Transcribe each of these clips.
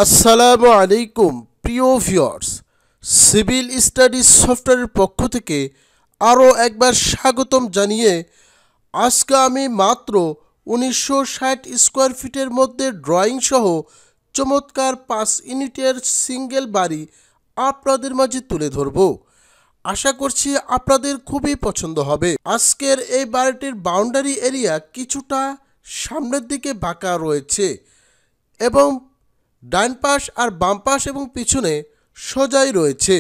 আসসালামু আলাইকুম প্রিয় ভিউয়ার্স, সিভিল স্টাডিজ সফটওয়্যারের পক্ষ থেকে আরও একবার স্বাগতম জানিয়ে আজকে আমি মাত্র 1960 স্কোয়ার ফিটের মধ্যে ড্রয়িং সহ চমৎকার 5 ইউনিটের সিঙ্গেল বাড়ি আপনাদের মাঝে তুলে ধরব। আশা করছি আপনাদের খুবই পছন্দ হবে। আজকের এই বাড়িটির বাউন্ডারি এরিয়া কিছুটা সামনের দিকে বাঁকা রয়েছে এবং ডান পাশ আর বাম পাশ এবং পিছনে সোজাই রয়েছে।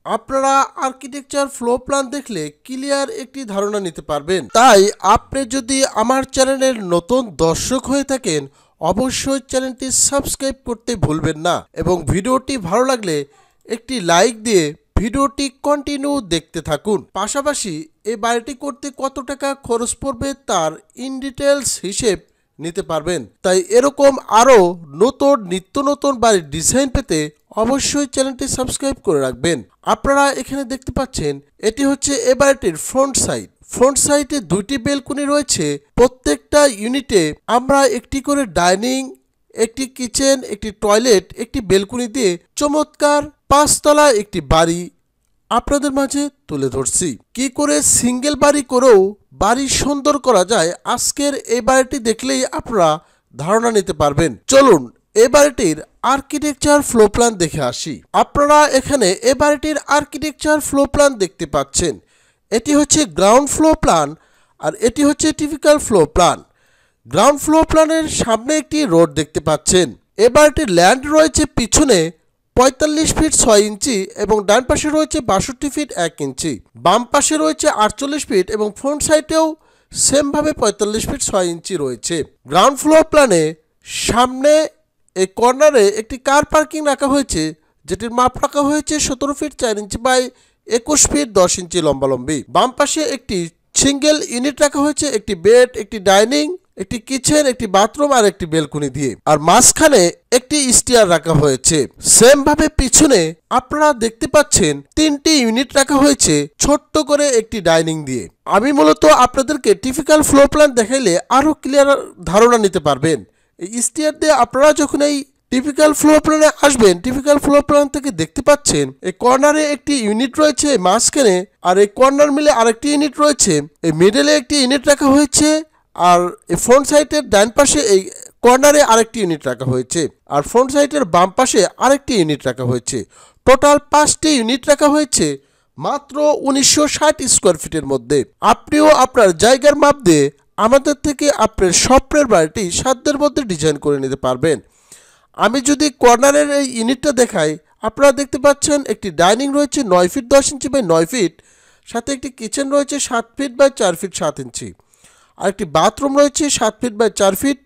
আপনারা আর্কিটেকচার ফ্লোর প্ল্যান দেখলে ক্লিয়ার একটি ধারণা নিতে পারবেন। তাই আপনি যদি আমার চ্যানেলের নতুন দর্শক হয়ে থাকেন অবশ্যই চ্যানেলটি সাবস্ক্রাইব করতে ভুলবেন না এবং ভিডিওটি ভালো লাগলে একটি লাইক দিয়ে ভিডিওটি কন্টিনিউ দেখতে থাকুন। পাশাপাশি এই বাড়িটি করতে কত টাকা খরচ পড়বে তার ইন ডিটেলস হিসেব নিতে পারবেন। তাই এরকম আরও নিত্য নতুন বাড়ির ডিজাইন পেতে অবশ্যই চ্যানেলটি সাবস্ক্রাইব করে রাখবেন। আপনারা এখানে দেখতে পাচ্ছেন এটি হচ্ছে এ বাড়িটির ফ্রন্ট সাইড। ফ্রন্ট সাইডে দুইটি বেলকনি রয়েছে। প্রত্যেকটা ইউনিটে আমরা একটি করে ডাইনিং, একটি কিচেন, একটি টয়লেট, একটি বেলকনি দিয়ে চমৎকার 5 তলা একটি বাড়ি আপনাদের মাঝে তুলে ধরছি। কি করে সিঙ্গেল বাড়ি করেও বাড়ি সুন্দর করা যায় আজকের এই বাড়িটি দেখলেই আপনারা ধারণা নিতে পারবেন। চলুন এই বাড়িটির আর্কিটেকচার ফ্লোর প্ল্যান দেখে আসি। আপনারা এখানে এই বাড়িটির আর্কিটেকচার ফ্লোর প্ল্যান দেখতে পাচ্ছেন। এটি হচ্ছে গ্রাউন্ড ফ্লোর প্ল্যান আর এটি হচ্ছে typical floor plan. Ground floor প্ল্যানের সামনে একটি রোড দেখতে পাচ্ছেন। এই বাড়িটির ল্যান্ড রয়েছে পিছনে 45 ফিট 6 ইঞ্চি এবং ডান পাশে রয়েছে 62 ফিট 1 ইঞ্চি, বাম পাশে রয়েছে 48 ফিট এবং ফ্রন্ট সাইডেও সেমভাবে 45 ফিট 6 ইঞ্চি রয়েছে। গ্রাউন্ড ফ্লোর প্ল্যানে সামনে এই কর্নারে একটি কার পার্কিং রাখা হয়েছে, যেটির মাপ রাখা হয়েছে 17 ফিট 4 ইঞ্চি বাই 21 ফিট 10 ইঞ্চি লম্বালম্বি। বাম পাশে একটি সিঙ্গেল ইউনিট রাখা হয়েছে, একটি বেড, একটি ডাইনিং, একটি কিচেন, একটি বাথরুম আর একটি বেলকনি দিয়ে, আর মাঝখানে একটি স্টেয়ার রাখা হয়েছে। সেম ভাবে পিছনে আপনারা দেখতে পাচ্ছেন 3টি ইউনিট রাখা হয়েছে ছোট্ট করে একটি ডাইনিং দিয়ে। আমি মূলত আপনাদেরকে টিপিক্যাল ফ্লোর প্ল্যান দেখাইলে আরো ক্লিয়ার ধারণা নিতে পারবেন। এই স্টেয়ার দিয়ে আপনারা যখন এই টিপিক্যাল ফ্লোর প্ল্যানে আসবেন, টিপিক্যাল ফ্লোর প্ল্যান থেকে দেখতে পাচ্ছেন এই কর্নারে একটি ইউনিট রয়েছে মাঝখানে, আর এই কর্নার মিলে আরেকটি ইউনিট রয়েছে, এই মিডলে একটি ইউনিট রাখা হয়েছে, আর এই ফ্রন্ট সাইডের ডান পাশে এই কর্নারে আরেকটি ইউনিট রাখা হয়েছে, আর ফ্রন্ট সাইডের বাম পাশে আরেকটি ইউনিট রাখা হয়েছে। টোটাল 5টি ইউনিট রাখা হয়েছে মাত্র 1960 স্কোয়ার ফিটের মধ্যে। আপনিও আপনার জায়গার মাপ দিয়ে আমাদের থেকে আপনার স্বপ্নের বাড়িটি সাধ্যের মধ্যে ডিজাইন করে নিতে পারবেন। আমি যদি কর্নারের এই ইউনিটটা দেখাই, আপনারা দেখতে পাচ্ছেন একটি ডাইনিং রয়েছে 9 ফিট 10 ইঞ্চি বাই 9 ফিট, সাথে একটি কিচেন রয়েছে 7 ফিট বাই 4 ফিট 7 ইঞ্চি, আর একটি বাথরুম রয়েছে 7 ফিট বাই 4 ফিট,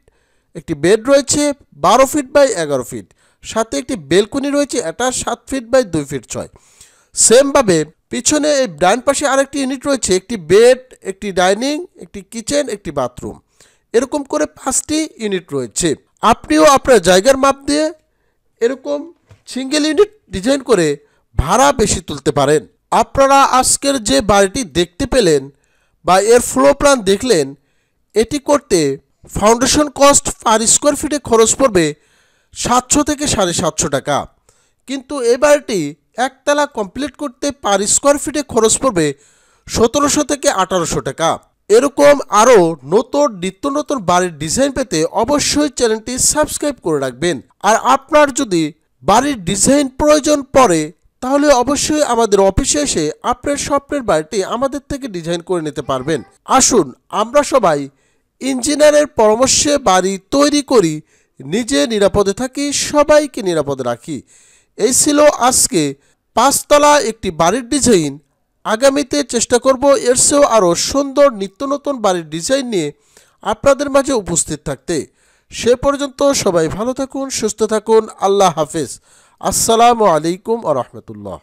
একটি বেড রয়েছে 12 ফিট বাই 11 ফিট, সাথে একটি বেলকনি রয়েছে এটা 7 ফিট বাই 2 ফিট 6। সেমভাবে পিছনে এই ডান পাশে আরেকটি ইউনিট রয়েছে, একটি বেড, একটি ডাইনিং, একটি কিচেন, একটি বাথরুম, এরকম করে 5টি ইউনিট রয়েছে। আপনিও আপনার জায়গার মাপ দিয়ে এরকম সিঙ্গেল ইউনিট ডিজাইন করে ভাড়া বেশি তুলতে পারেন। আপনারা আজকের যে বাড়িটি দেখতে পেলেন বা এর ফ্লোর প্ল্যান দেখলেন, এটি করতে ফাউন্ডেশন কস্ট পার স্কোয়ার ফিটে খরচ পড়বে 700 থেকে 750 টাকা, কিন্তু এই বাড়িটি একতলা কমপ্লিট করতে পার স্কোয়ার ফিটে খরচ পড়বে 1700 থেকে 1800 টাকা। এরকম আরও নিত্য নতুন বাড়ির ডিজাইন পেতে অবশ্যই চ্যানেলটি সাবস্ক্রাইব করে রাখবেন। আর আপনার যদি বাড়ির ডিজাইন প্রয়োজন পড়ে তাহলে অবশ্যই আমাদের অফিসে এসে আপনার স্বপ্নের বাড়িটি আমাদের থেকে ডিজাইন করে নিতে পারবেন। আসুন আমরা সবাই ইঞ্জিনিয়ারের পরামর্শে বাড়ি তৈরি করি, নিজে নিরাপদে থাকি, সবাইকে নিরাপদে রাখি। এই ছিল আজকে 5 তলা একটি বাড়ির ডিজাইন। আগামীতে চেষ্টা করব এর চেয়েও আরও সুন্দর নিত্য নতুন বাড়ির ডিজাইন নিয়ে আপনাদের মাঝে উপস্থিত থাকতে। সে পর্যন্ত সবাই ভালো থাকুন, সুস্থ থাকুন। আল্লাহ হাফেজ। আসসালামু আলাইকুম ওয়া রাহমাতুল্লাহ।